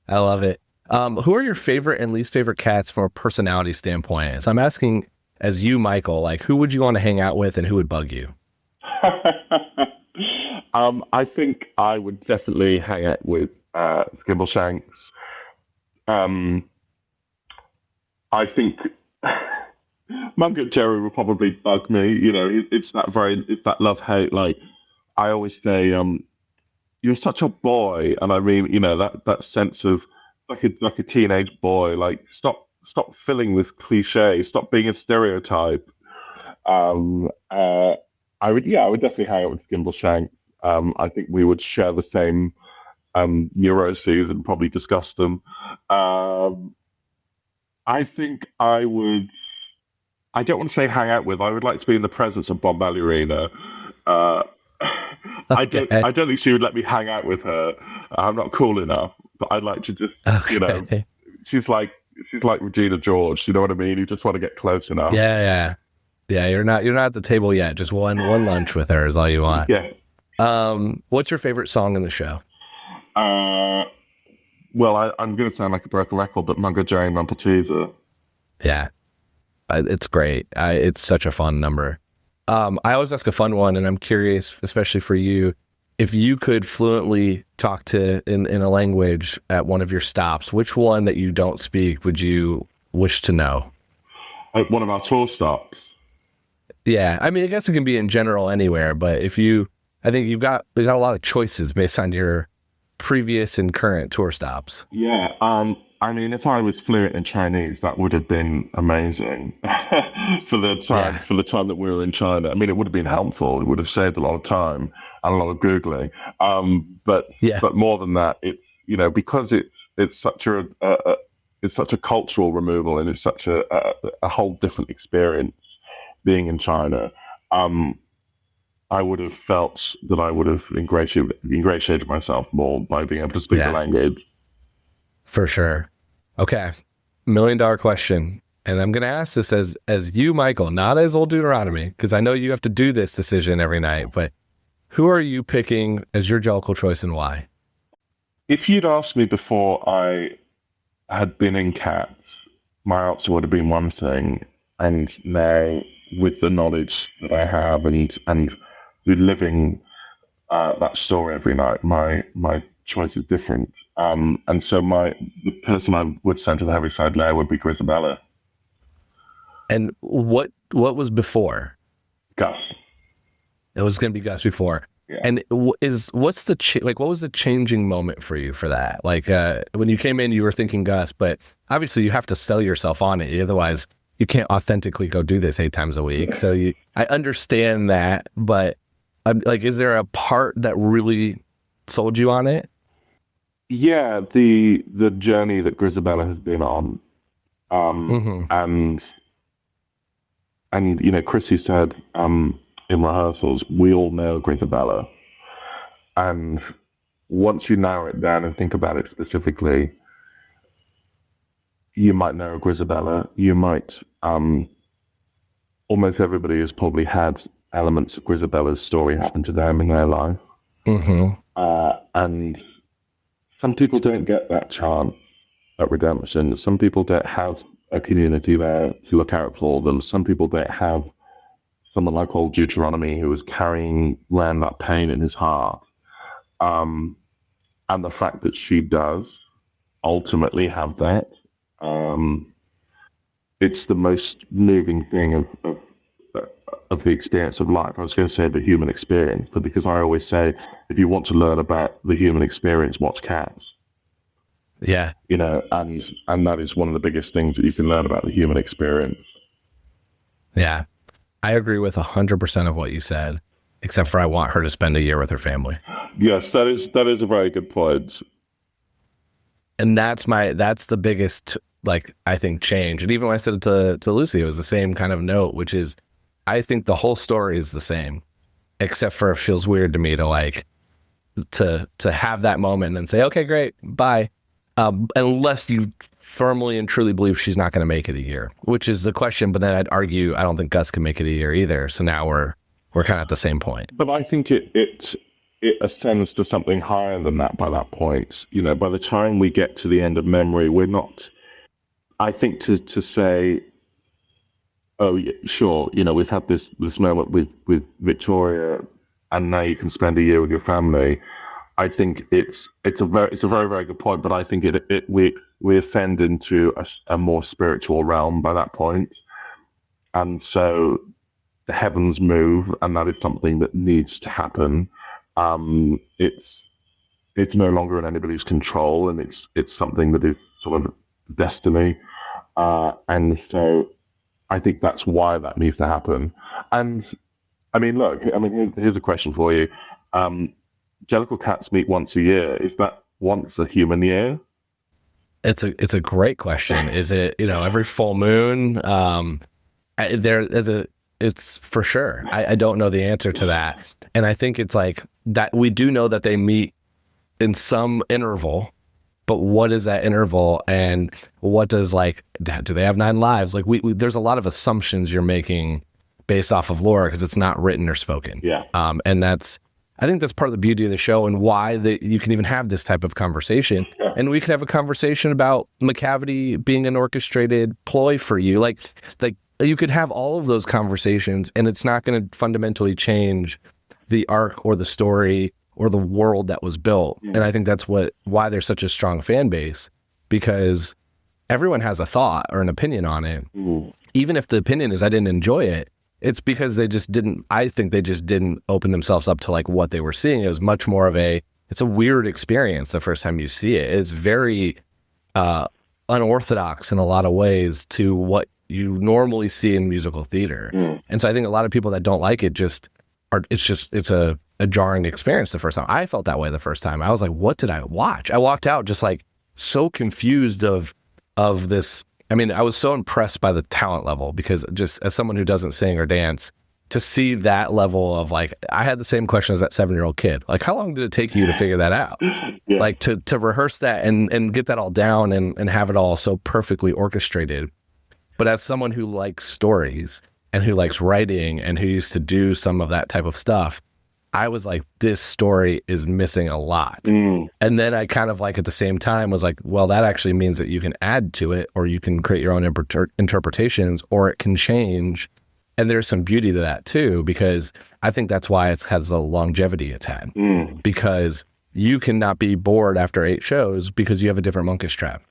[SPEAKER 4] I love it. Who are your favorite and least favorite cats from a personality standpoint? So I'm asking, as you, Michael, who would you want to hang out with and who would bug you?
[SPEAKER 5] I think I would definitely hang out with Skimbleshanks. I think Mungo Jerry would probably bug me. It's that love-hate. I always say, you're such a boy, and I mean, that sense of like a teenage boy. Stop filling with cliche. Stop being a stereotype. I would definitely hang out with Gimbleshank. I think we would share the same neuroses and probably discuss them. I think I would. I don't want to say hang out with. I would like to be in the presence of Bob Ballerina. I don't think she would let me hang out with her. I'm not cool enough. But I'd like to just, she's like Regina George. You know what I mean? You just want to get close enough.
[SPEAKER 4] Yeah. You're not at the table yet. Just one lunch with her is all you want.
[SPEAKER 5] Yeah.
[SPEAKER 4] What's your favorite song in the show?
[SPEAKER 5] Well, I'm going to sound like a broken record, but Mungo Jerry Mampatuza.
[SPEAKER 4] Yeah, it's great. It's such a fun number. I always ask a fun one, and I'm curious, especially for you, if you could fluently talk to in a language at one of your stops, which one that you don't speak would you wish to know?
[SPEAKER 5] At one of our tour stops.
[SPEAKER 4] Yeah, I mean, I guess it can be in general anywhere, but I think we got a lot of choices based on your previous and current tour stops.
[SPEAKER 5] Yeah, I mean, if I was fluent in Chinese, that would have been amazing for the time that we were in China. I mean, it would have been helpful. It would have saved a lot of time and a lot of Googling. But more than that, it's because it's such a cultural removal, and it's such a whole different experience being in China. I would have felt that I would have ingratiated myself more by being able to speak the language.
[SPEAKER 4] For sure. Okay. $1 million question. And I'm going to ask this as you, Michael, not as Old Deuteronomy, because I know you have to do this decision every night, but who are you picking as your Jellicle choice and why?
[SPEAKER 5] If you'd asked me before I had been in Cats, my answer would have been one thing. And now, with the knowledge that I have and living that story every night, my choice is different. And so the person I would send to the Heaviside Lair would be Grisabella.
[SPEAKER 4] And what was before?
[SPEAKER 5] Gus.
[SPEAKER 4] It was going to be Gus before.
[SPEAKER 5] Yeah.
[SPEAKER 4] And what was the changing moment for you for that? Like when you came in, you were thinking Gus, but obviously you have to sell yourself on it. Otherwise, you can't authentically go do this 8 times a week. So I understand that, but is there a part that really sold you on it?
[SPEAKER 5] Yeah, the journey that Grisabella has been on, and Chrissie said in rehearsals, we all know Grisabella, and once you narrow it down and think about it specifically, you might know Grisabella. You might almost everybody has probably had elements of Grisabella's story happen to them in their life, and some people don't get that chance at redemption. Some people don't have a community there who are carrying for them. Some people don't have someone like Old Deuteronomy who is carrying around that pain in his heart. And the fact that she does ultimately have that, it's the most moving thing of the experience of life. I was going to say the human experience, but because I always say, if you want to learn about the human experience, watch Cats.
[SPEAKER 4] Yeah.
[SPEAKER 5] And that is one of the biggest things that you can learn about the human experience.
[SPEAKER 4] Yeah. I agree with 100% of what you said, except for I want her to spend a year with her family.
[SPEAKER 5] Yes, that is a very good point.
[SPEAKER 4] And that's the biggest, I think, change. And even when I said it to Lucy, it was the same kind of note, which is, I think the whole story is the same, except for it feels weird to me to have that moment and then say, okay, great, bye. Unless you firmly and truly believe she's not going to make it a year, which is the question. But then I'd argue, I don't think Gus can make it a year either. So now we're kind of at the same point.
[SPEAKER 5] But I think it ascends to something higher than that by that point. By the time we get to the end of memory, we're not, I think to say, oh, yeah, sure, we've had this moment with Victoria, and now you can spend a year with your family. I think it's a very, very good point, but I think we ascend into a more spiritual realm by that point, and so the heavens move, and that is something that needs to happen. It's no longer in anybody's control, and it's something that is sort of destiny, and so I think that's why that needs to happen. And I mean, look, here's a question for you. Jellicle cats meet once a year. Is that once a human year?
[SPEAKER 4] It's a great question. Is it, every full moon? It's for sure. I don't know the answer to that. And I think it's like that. We do know that they meet in some interval, but what is that interval? And what does, like, do they have 9 lives? Like there's a lot of assumptions you're making based off of lore because it's not written or spoken.
[SPEAKER 5] Yeah.
[SPEAKER 4] And I think that's part of the beauty of the show and why you can even have this type of conversation.
[SPEAKER 5] Yeah.
[SPEAKER 4] And we can have a conversation about Macavity being an orchestrated ploy for you. Like you could have all of those conversations and it's not going to fundamentally change the arc or the story or the world that was built. And I think that's why there's such a strong fan base, because everyone has a thought or an opinion on it. Even if the opinion is I didn't enjoy it, it's because I think they just didn't open themselves up to like what they were seeing. It was much more of it's a weird experience the first time you see it. It's very unorthodox in a lot of ways to what you normally see in musical theater. And so I think a lot of people that don't like it it's a jarring experience the first time. I felt that way the first time. I was like, what did I watch? I walked out just like so confused of this. I mean, I was so impressed by the talent level, because just as someone who doesn't sing or dance, to see that level of like, I had the same question as that 7-year-old kid. Like, how long did it take you to figure that out?
[SPEAKER 5] Yeah.
[SPEAKER 4] Like to rehearse that and get that all down and have it all so perfectly orchestrated. But as someone who likes stories and who likes writing and who used to do some of that type of stuff, I was like, this story is missing a lot. And then I kind of like at the same time was like, well, that actually means that you can add to it, or you can create your own interpretations, or it can change. And there's some beauty to that too, because I think that's why it has the longevity it's had. Because you cannot be bored after 8 shows because you have a different monkish trap.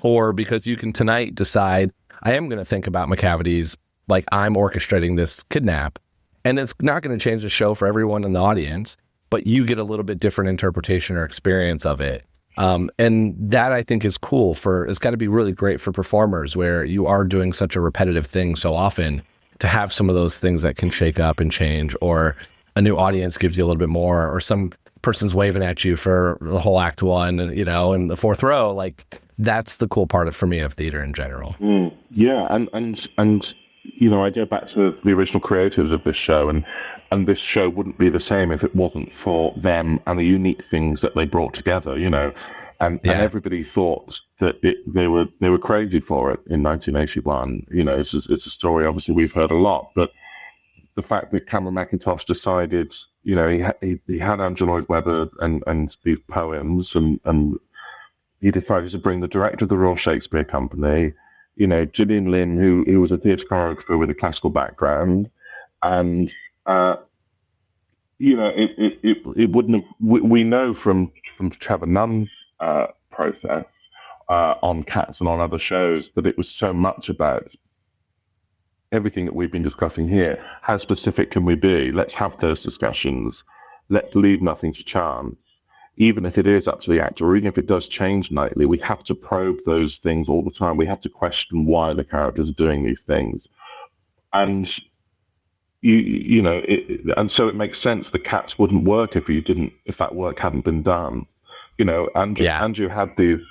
[SPEAKER 4] Or because you can tonight decide, I am going to think about Macavities like I'm orchestrating this kidnap. And it's not going to change the show for everyone in the audience, but you get a little bit different interpretation or experience of it. And that I think is cool it's got to be really great for performers where you are doing such a repetitive thing so often, to have some of those things that can shake up and change, or a new audience gives you a little bit more, or some person's waving at you for the whole act 1, in the 4th row. Like, that's the cool part for me of theater in general.
[SPEAKER 5] Yeah. And I go back to the original creators of this show, and this show wouldn't be the same if it wasn't for them and the unique things that they brought together, and everybody thought that they were crazy for it in 1981. It's a story obviously we've heard a lot, but the fact that Cameron Mackintosh decided, he had Andrew Lloyd Webber and these poems, and he decided to bring the director of the Royal Shakespeare Company, Gillian Lynn, who was a theatre choreographer with a classical background, and it wouldn't have. We know from Trevor Nunn's process on Cats and on other shows that it was so much about everything that we've been discussing here. How specific can we be? Let's have those discussions. Let's leave nothing to chance. Even if it is up to the actor, or even if it does change nightly, we have to probe those things all the time. We have to question why the characters are doing these things. And, and so it makes sense the Cats wouldn't work if that work hadn't been done. Andrew had these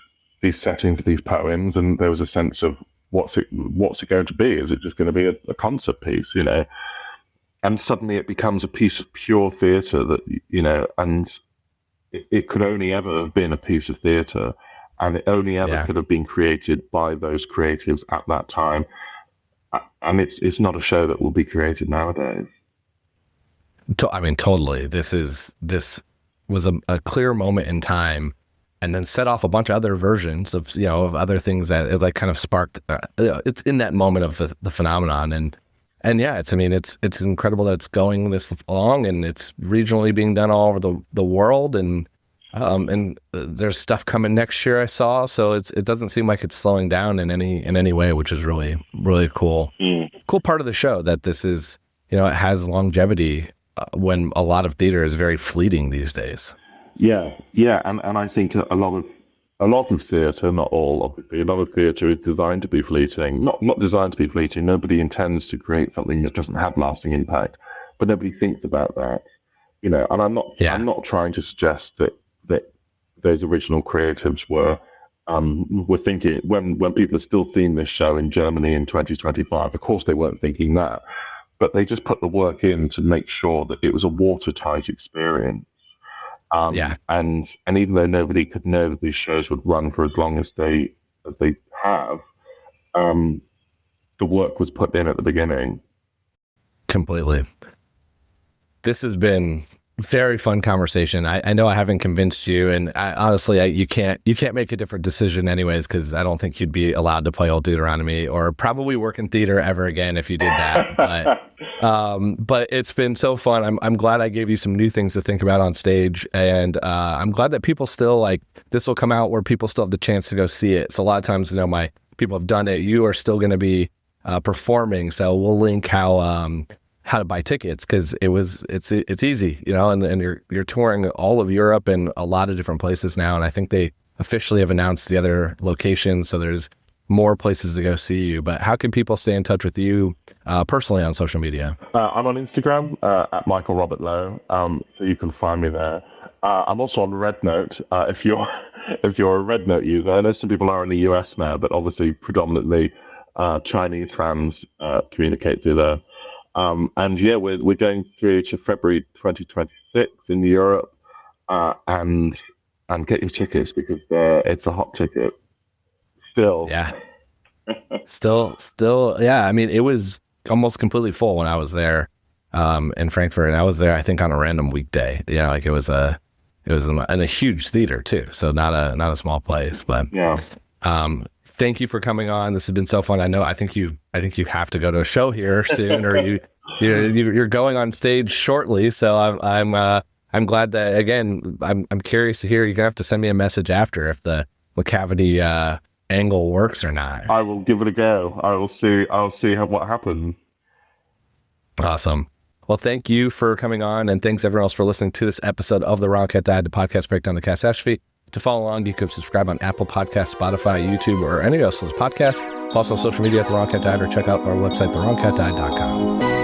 [SPEAKER 5] settings for these poems, and there was a sense of what's it going to be? Is it just going to be a concert piece, And suddenly it becomes a piece of pure theatre that, and it could only ever have been a piece of theatre, and it only ever could have been created by those creatives at that time. And it's not a show that will be created nowadays.
[SPEAKER 4] I mean, totally. This was a clear moment in time, and then set off a bunch of other versions of other things that it like kind of sparked. It's in that moment of the phenomenon, and yeah, it's incredible that it's going this long, and it's regionally being done all over the world, and there's stuff coming next year I saw, so it doesn't seem like it's slowing down in any way, which is really, really cool. Cool part of the show that this is, it has longevity when a lot of theater is very fleeting these days.
[SPEAKER 5] Yeah, and I think a lot a lot of theatre, not all, obviously, a lot of theatre is designed to be fleeting. Not designed to be fleeting. Nobody intends to create something that doesn't have lasting impact, but nobody thinks about that, And I'm not trying to suggest that those original creatives were thinking when people are still seeing this show in Germany in 2025. Of course, they weren't thinking that, but they just put the work in to make sure that it was a watertight experience. And even though nobody could know that these shows would run for as long as they have, the work was put in at the beginning.
[SPEAKER 4] Completely. This has been very fun conversation. I know I haven't convinced you, and honestly, you can't make a different decision anyways, because I don't think you'd be allowed to play Old Deuteronomy or probably work in theater ever again if you did that. But it's been so fun. I'm glad I gave you some new things to think about on stage, and I'm glad that people still this will come out where people still have the chance to go see it. So a lot of times, my people have done it. You are still going to be performing, so we'll link how to buy tickets, because it's easy, and you're touring all of Europe and a lot of different places now, and I think they officially have announced the other locations, so there's more places to go see you. But how can people stay in touch with you personally on social media?
[SPEAKER 5] I'm on Instagram at Michael Robert-Lowe, so you can find me there. I'm also on Red Note. If you're a Red Note user, I know some people are in the US now, but obviously predominantly Chinese fans communicate through there. We're going through to February 2026 in Europe, and get your tickets, because it's a hot ticket. Still.
[SPEAKER 4] Yeah. Still. Yeah. I mean, it was almost completely full when I was there, in Frankfurt, and I was there, I think, on a random weekday. It was in a huge theater too. So not a small place, but
[SPEAKER 5] yeah.
[SPEAKER 4] Thank you for coming on. This has been so fun. I think you have to go to a show here soon, or you're going on stage shortly. So I'm glad that, again, I'm curious to hear. You're gonna have to send me a message after if the cavity angle works or not.
[SPEAKER 5] I will give it a go. I'll see what happens.
[SPEAKER 4] Awesome. Well, thank you for coming on, and thanks everyone else for listening to this episode of The Wrong Cat Died, the podcast breakdown the Cass Ashby. To follow along, you can subscribe on Apple Podcasts, Spotify, YouTube, or any of those podcasts. Also, social media at The Wrong Cat Died, or check out our website, thewrongcatdied.com.